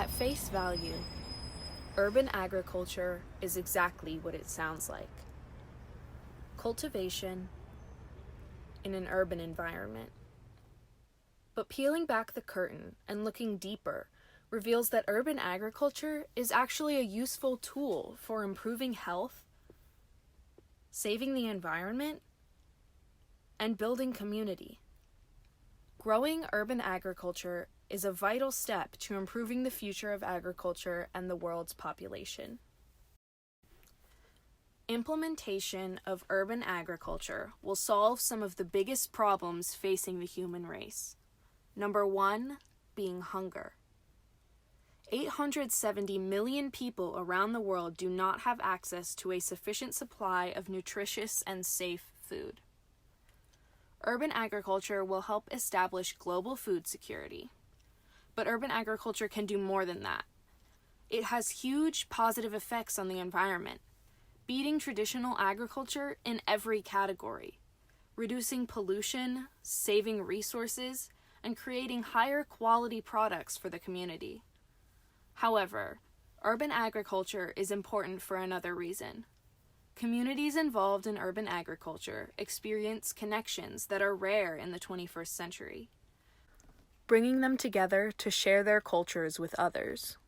At face value, urban agriculture is exactly what it sounds like. Cultivation in an urban environment. But peeling back the curtain and looking deeper reveals that urban agriculture is actually a useful tool for improving health, saving the environment, and building community. Growing urban agriculture is a vital step to improving the future of agriculture and the world's population. Implementation of urban agriculture will solve some of the biggest problems facing the human race. Number 1, being hunger. 870 million people around the world do not have access to a sufficient supply of nutritious and safe food. Urban agriculture will help establish global food security. But urban agriculture can do more than that. It has huge positive effects on the environment, beating traditional agriculture in every category, reducing pollution, saving resources, and creating higher quality products for the community. However, urban agriculture is important for another reason. Communities involved in urban agriculture experience connections that are rare in the 21st century, bringing them together to share their cultures with others.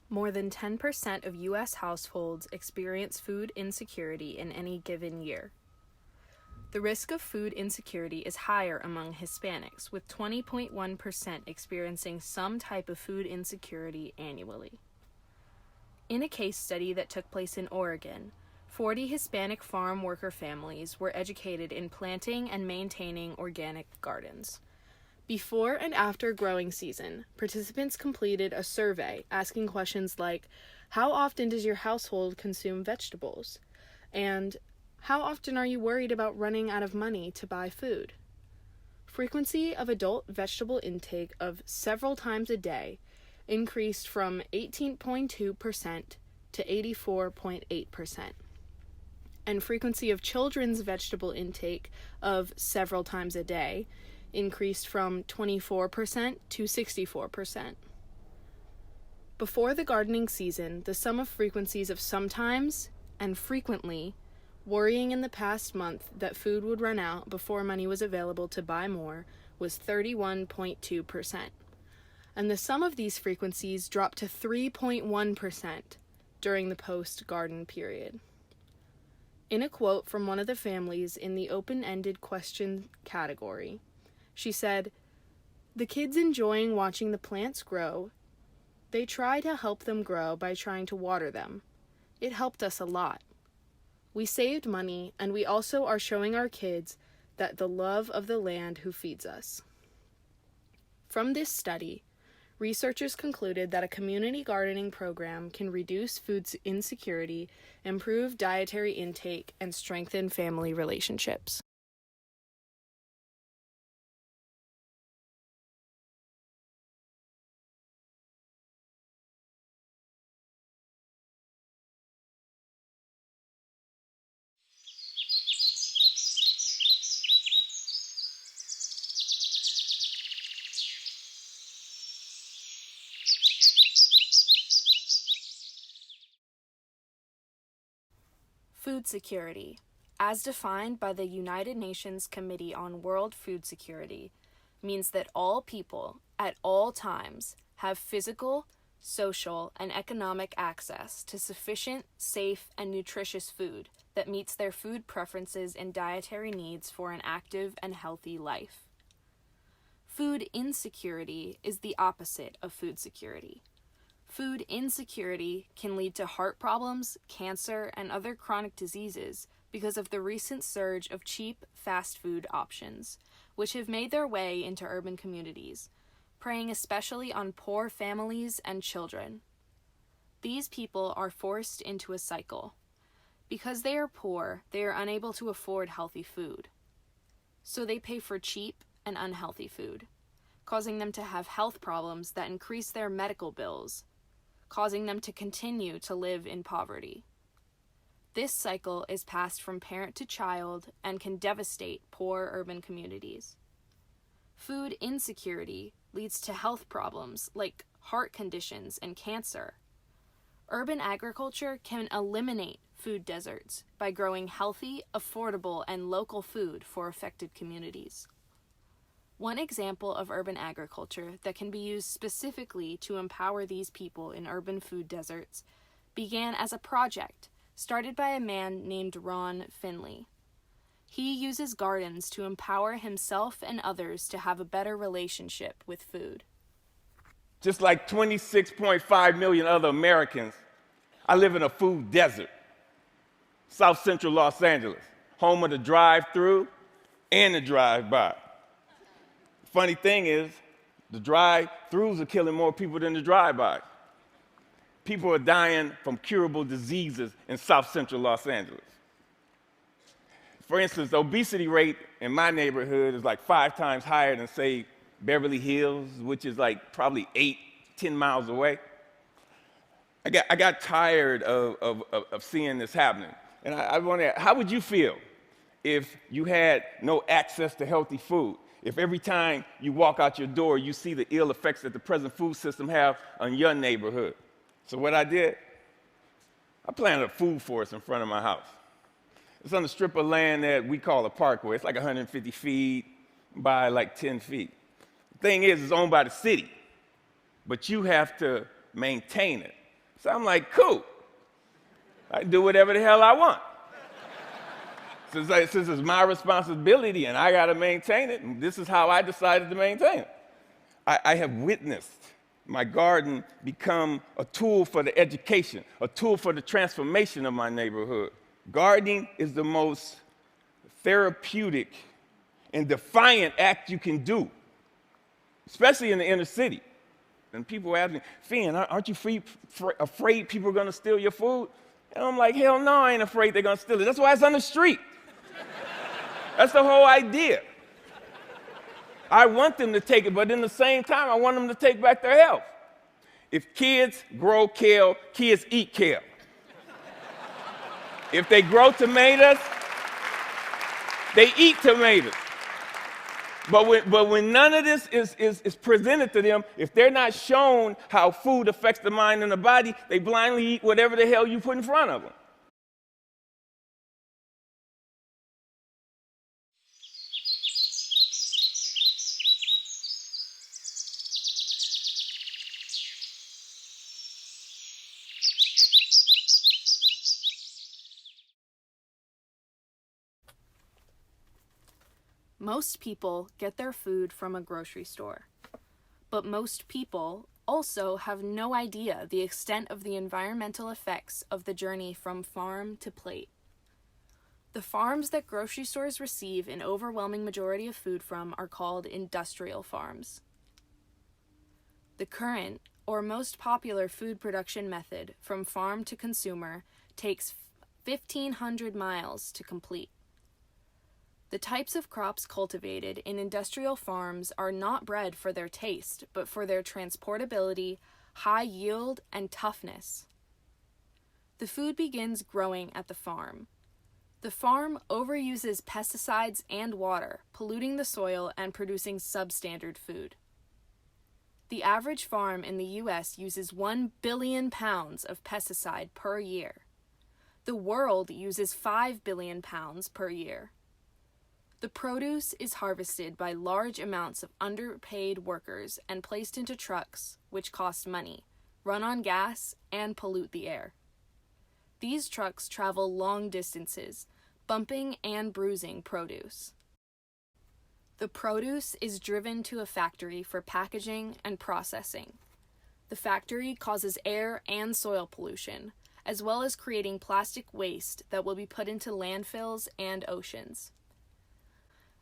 More than 10% of U.S. households experience food insecurity in any given year. The risk of food insecurity is higher among Hispanics, with 20.1% experiencing some type of food insecurity annually. In a case study that took place in Oregon, 40 Hispanic farm worker families were educated in planting and maintaining organic gardens. Before and after growing season, participants completed a survey asking questions like, how often does your household consume vegetables? And how often are you worried about running out of money to buy food? Frequency of adult vegetable intake of several times a day increased from 18.2% to 84.8%. And frequency of children's vegetable intake of several times a day increased from 24% to 64%. Before the gardening season, the sum of frequencies of sometimes and frequently worrying in the past month that food would run out before money was available to buy more was 31.2%. And the sum of these frequencies dropped to 3.1% during the post-garden period. In a quote from one of the families in the open-ended question category, she said, "The kids enjoying watching the plants grow. They try to help them grow by trying to water them. It helped us a lot. We saved money, and we also are showing our kids that the love of the land who feeds us." From this study, researchers concluded that a community gardening program can reduce food insecurity, improve dietary intake, and strengthen family relationships. Food security, as defined by the United Nations Committee on World Food Security, means that all people, at all times, have physical, social, and economic access to sufficient, safe, and nutritious food that meets their food preferences and dietary needs for an active and healthy life. Food insecurity is the opposite of food security. Food insecurity can lead to heart problems, cancer, and other chronic diseases because of the recent surge of cheap, fast food options, which have made their way into urban communities, preying especially on poor families and children. These people are forced into a cycle. Because they are poor, they are unable to afford healthy food. So they pay for cheap and unhealthy food, causing them to have health problems that increase their medical bills, causing them to continue to live in poverty. This cycle is passed from parent to child and can devastate poor urban communities. Food insecurity leads to health problems like heart conditions and cancer. Urban agriculture can eliminate food deserts by growing healthy, affordable, and local food for affected communities. One example of urban agriculture that can be used specifically to empower these people in urban food deserts began as a project started by a man named Ron Finley. He uses gardens to empower himself and others to have a better relationship with food. Just like 26.5 million other Americans, I live in a food desert. South Central Los Angeles, home of the drive-through and the drive-by. Funny thing is, the drive-throughs are killing more people than the drive-bys. People are dying from curable diseases in South Central Los Angeles. For instance, the obesity rate in my neighborhood is like 5 times higher than, say, Beverly Hills, which is like probably 10 miles away. I got tired of seeing this happening. And I wonder, how would you feel if you had no access to healthy food? If every time you walk out your door, you see the ill effects that the present food system have on your neighborhood? So what I did, I planted a food forest in front of my house. It's on a strip of land that we call a parkway. It's like 150 feet by like 10 feet. The thing is, it's owned by the city, but you have to maintain it. So I'm like, cool. I can do whatever the hell I want. Since it's my responsibility and I got to maintain it, and this is how I decided to maintain it. I have witnessed my garden become a tool for the education, a tool for the transformation of my neighborhood. Gardening is the most therapeutic and defiant act you can do, especially in the inner city. And people ask me, Finn, aren't you afraid people are going to steal your food? And I'm like, hell no, I ain't afraid they're going to steal it. That's why it's on the street. That's the whole idea. I want them to take it, but in the same time, I want them to take back their health. If kids grow kale, kids eat kale. If they grow tomatoes, they eat tomatoes. But when none of this is presented to them, if they're not shown how food affects the mind and the body, they blindly eat whatever the hell you put in front of them. Most people get their food from a grocery store, but most people also have no idea the extent of the environmental effects of the journey from farm to plate. The farms that grocery stores receive an overwhelming majority of food from are called industrial farms. The current or most popular food production method from farm to consumer takes 1,500 miles to complete. The types of crops cultivated in industrial farms are not bred for their taste, but for their transportability, high yield, and toughness. The food begins growing at the farm. The farm overuses pesticides and water, polluting the soil and producing substandard food. The average farm in the U.S. uses 1 billion pounds of pesticide per year. The world uses 5 billion pounds per year. The produce is harvested by large amounts of underpaid workers and placed into trucks, which cost money, run on gas, and pollute the air. These trucks travel long distances, bumping and bruising produce. The produce is driven to a factory for packaging and processing. The factory causes air and soil pollution, as well as creating plastic waste that will be put into landfills and oceans.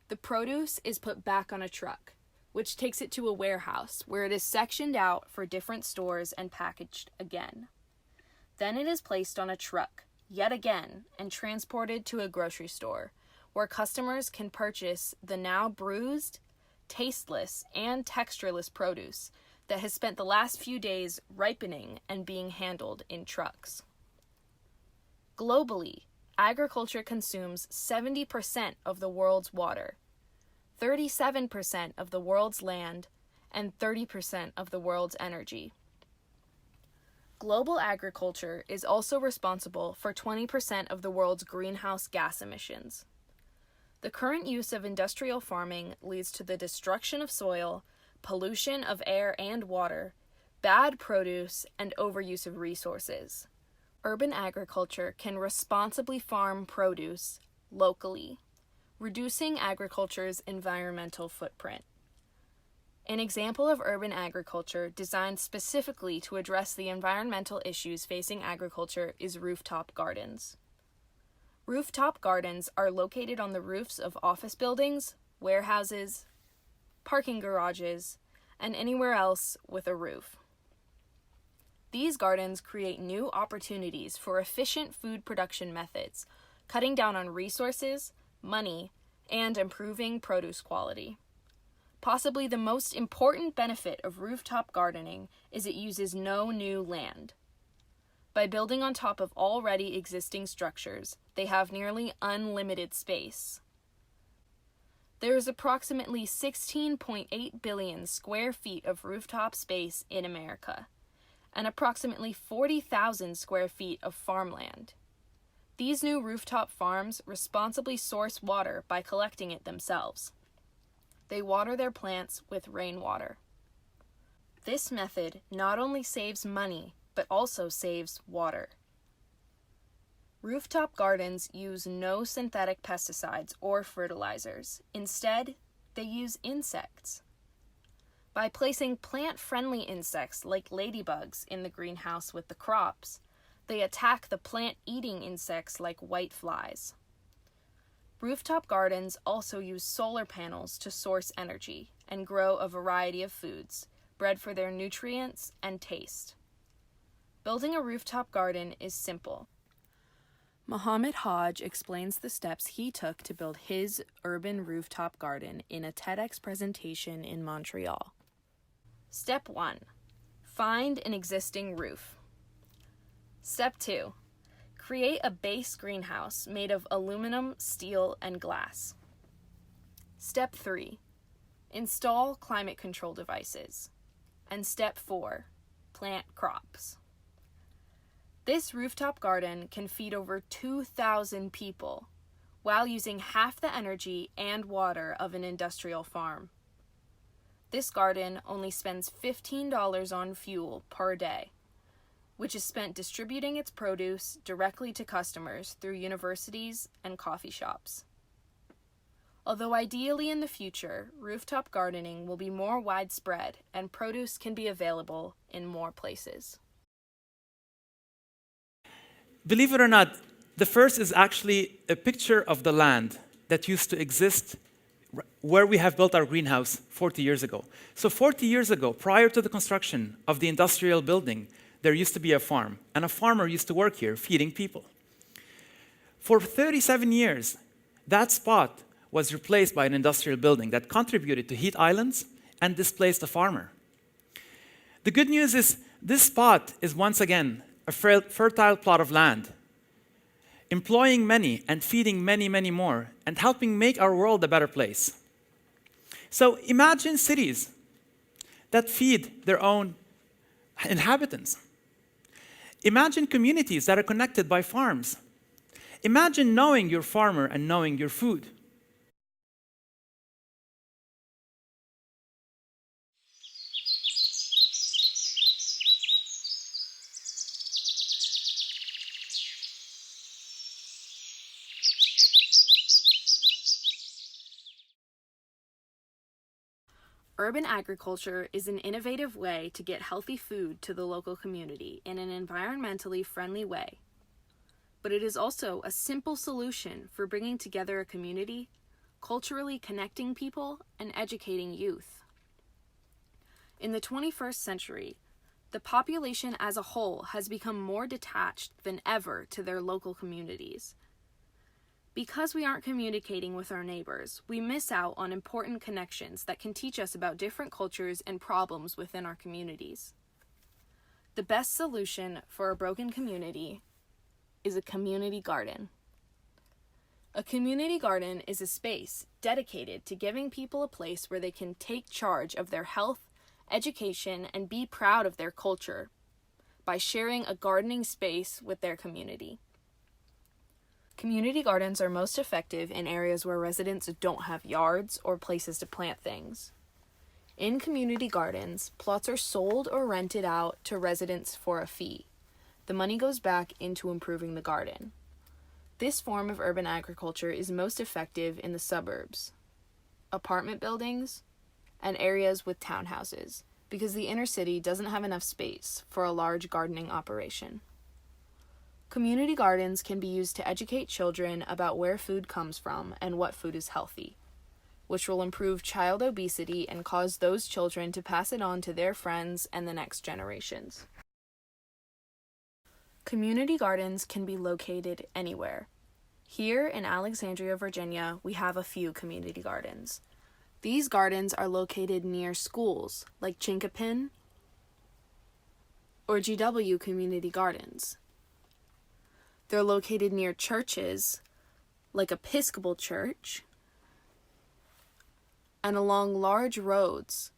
The produce is put back on a truck, which takes it to a warehouse where it is sectioned out for different stores and packaged again. Then it is placed on a truck, yet again, and transported to a grocery store, where customers can purchase the now bruised, tasteless, and textureless produce that has spent the last few days ripening and being handled in trucks. Globally, agriculture consumes 70% of the world's water. 37% of the world's land, and 30% of the world's energy. Global agriculture is also responsible for 20% of the world's greenhouse gas emissions. The current use of industrial farming leads to the destruction of soil, pollution of air and water, bad produce, and overuse of resources. Urban agriculture can responsibly farm produce locally, reducing agriculture's environmental footprint. An example of urban agriculture designed specifically to address the environmental issues facing agriculture is rooftop gardens. Rooftop gardens are located on the roofs of office buildings, warehouses, parking garages, and anywhere else with a roof. These gardens create new opportunities for efficient food production methods, cutting down on resources, money, and improving produce quality. Possibly the most important benefit of rooftop gardening is it uses no new land. By building on top of already existing structures, they have nearly unlimited space. There is approximately 16.8 billion square feet of rooftop space in America, and approximately 40,000 square feet of farmland. These new rooftop farms responsibly source water by collecting it themselves. They water their plants with rainwater. This method not only saves money, but also saves water. Rooftop gardens use no synthetic pesticides or fertilizers. Instead, they use insects. By placing plant-friendly insects like ladybugs in the greenhouse with the crops, they attack the plant-eating insects like whiteflies. Rooftop gardens also use solar panels to source energy and grow a variety of foods, bred for their nutrients and taste. Building a rooftop garden is simple. Mohammed Hodge explains the steps he took to build his urban rooftop garden in a TEDx presentation in Montreal. Step 1. Find an existing roof. Step 2. Create a base greenhouse made of aluminum, steel, and glass. Step 3. Install climate control devices. And step 4. Plant crops. This rooftop garden can feed over 2,000 people while using half the energy and water of an industrial farm. This garden only spends $15 on fuel per day, which is spent distributing its produce directly to customers through universities and coffee shops. Although ideally in the future, rooftop gardening will be more widespread and produce can be available in more places. Believe it or not, the first is actually a picture of the land that used to exist where we have built our greenhouse 40 years ago. So 40 years ago, prior to the construction of the industrial building, there used to be a farm, and a farmer used to work here feeding people. For 37 years, that spot was replaced by an industrial building that contributed to heat islands and displaced the farmer. The good news is this spot is once again a fertile plot of land, employing many and feeding many, many more, and helping make our world a better place. So imagine cities that feed their own inhabitants. Imagine communities that are connected by farms. Imagine knowing your farmer and knowing your food. Urban agriculture is an innovative way to get healthy food to the local community in an environmentally friendly way. But it is also a simple solution for bringing together a community, culturally connecting people, and educating youth. In the 21st century, the population as a whole has become more detached than ever to their local communities. Because we aren't communicating with our neighbors, we miss out on important connections that can teach us about different cultures and problems within our communities. The best solution for a broken community is a community garden. A A community garden is a space dedicated to giving people a place where they can take charge of their health, education, and be proud of their culture by sharing a gardening space with their community. Community gardens are most effective in areas where residents don't have yards or places to plant things. In community gardens, plots are sold or rented out to residents for a fee. The money goes back into improving the garden. This form of urban agriculture is most effective in the suburbs, apartment buildings, and areas with townhouses, because the inner city doesn't have enough space for a large gardening operation. Community gardens can be used to educate children about where food comes from and what food is healthy, which will improve child obesity and cause those children to pass it on to their friends and the next generations. Community gardens can be located anywhere. Here in Alexandria, Virginia, we have a few community gardens. These gardens are located near schools like Chinkapin or GW Community Gardens. They're located near churches like Episcopal Church and along large roads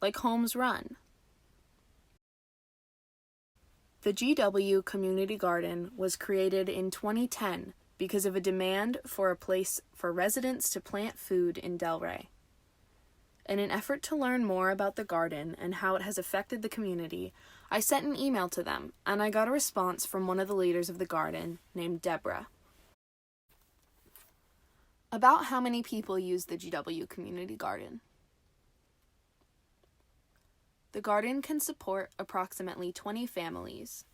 like Holmes Run. The GW Community Garden was created in 2010 because of a demand for a place for residents to plant food in Delray. In an effort to learn more about the garden and how it has affected the community, I sent an email to them, and I got a response from one of the leaders of the garden named Deborah. About how many people use the GW Community Garden? The garden can support approximately 20 families.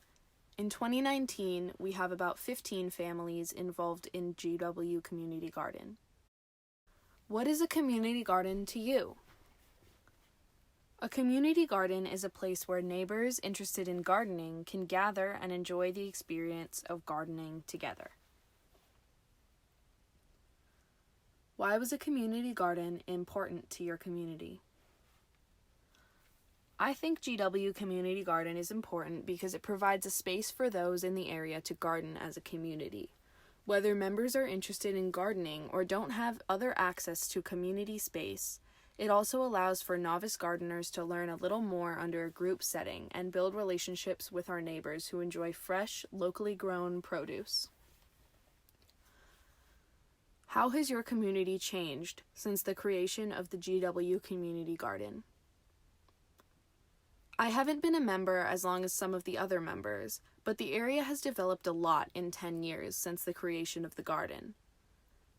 In 2019, we have about 15 families involved in GW Community Garden. What is a community garden to you? A community garden is a place where neighbors interested in gardening can gather and enjoy the experience of gardening together. Why was a community garden important to your community? I think GW Community Garden is important because it provides a space for those in the area to garden as a community. Whether members are interested in gardening or don't have other access to community space, it also allows for novice gardeners to learn a little more under a group setting and build relationships with our neighbors who enjoy fresh, locally grown produce. How has your community changed since the creation of the GW Community Garden? I haven't been a member as long as some of the other members, but the area has developed a lot in 10 years since the creation of the garden.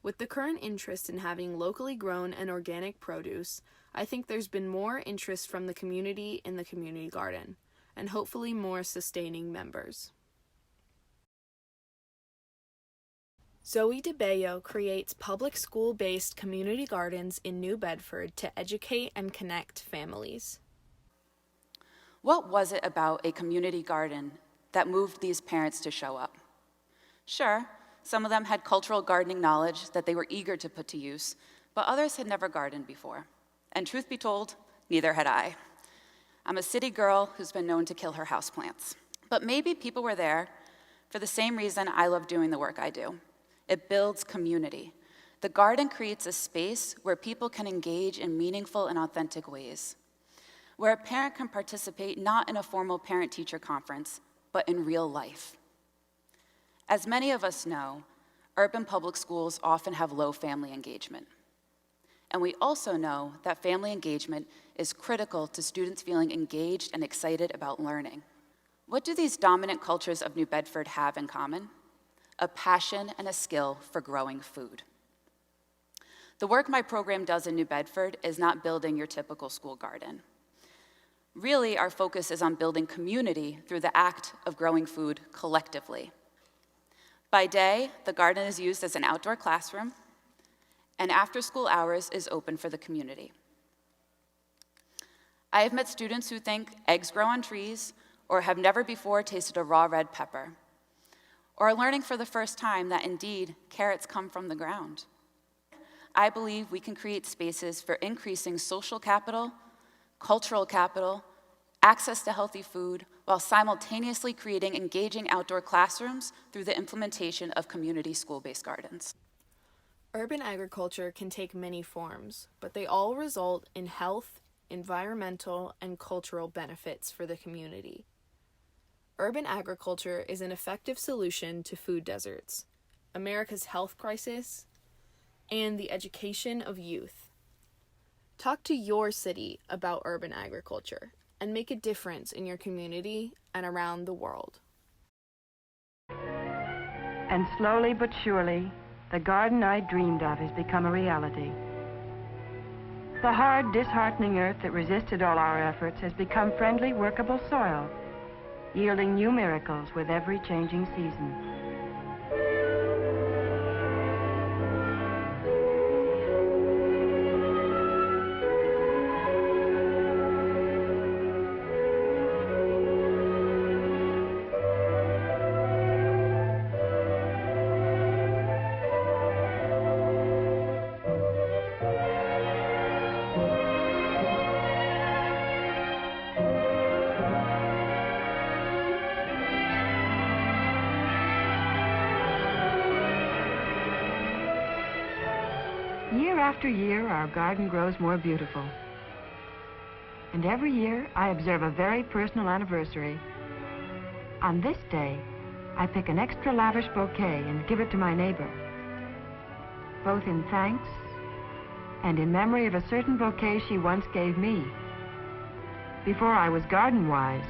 With the current interest in having locally grown and organic produce, I think there's been more interest from the community in the community garden, and hopefully more sustaining members. Zoe DeBello creates public school-based community gardens in New Bedford to educate and connect families. What was it about a community garden that moved these parents to show up? Sure, some of them had cultural gardening knowledge that they were eager to put to use, but others had never gardened before. And truth be told, neither had I. I'm a city girl who's been known to kill her houseplants. But maybe people were there for the same reason I love doing the work I do. It builds community. The garden creates a space where people can engage in meaningful and authentic ways, where a parent can participate not in a formal parent-teacher conference, but in real life. As many of us know, urban public schools often have low family engagement. And we also know that family engagement is critical to students feeling engaged and excited about learning. What do these dominant cultures of New Bedford have in common? A passion and a skill for growing food. The work my program does in New Bedford is not building your typical school garden. Really, our focus is on building community through the act of growing food collectively. By day, the garden is used as an outdoor classroom, and after-school hours is open for the community. I have met students who think eggs grow on trees, or have never before tasted a raw red pepper, or are learning for the first time that indeed carrots come from the ground. I believe we can create spaces for increasing social capital, cultural capital, access to healthy food, while simultaneously creating engaging outdoor classrooms through the implementation of community school-based gardens. Urban agriculture can take many forms, but they all result in health, environmental, and cultural benefits for the community. Urban agriculture is an effective solution to food deserts, America's health crisis, and the education of youth. Talk to your city about urban agriculture and make a difference in your community and around the world. And slowly but surely, the garden I dreamed of has become a reality. The hard, disheartening earth that resisted all our efforts has become friendly, workable soil, yielding new miracles with every changing season. Year after year, our garden grows more beautiful. And every year, I observe a very personal anniversary. On this day, I pick an extra lavish bouquet and give it to my neighbor, both in thanks and in memory of a certain bouquet she once gave me, before I was garden-wise.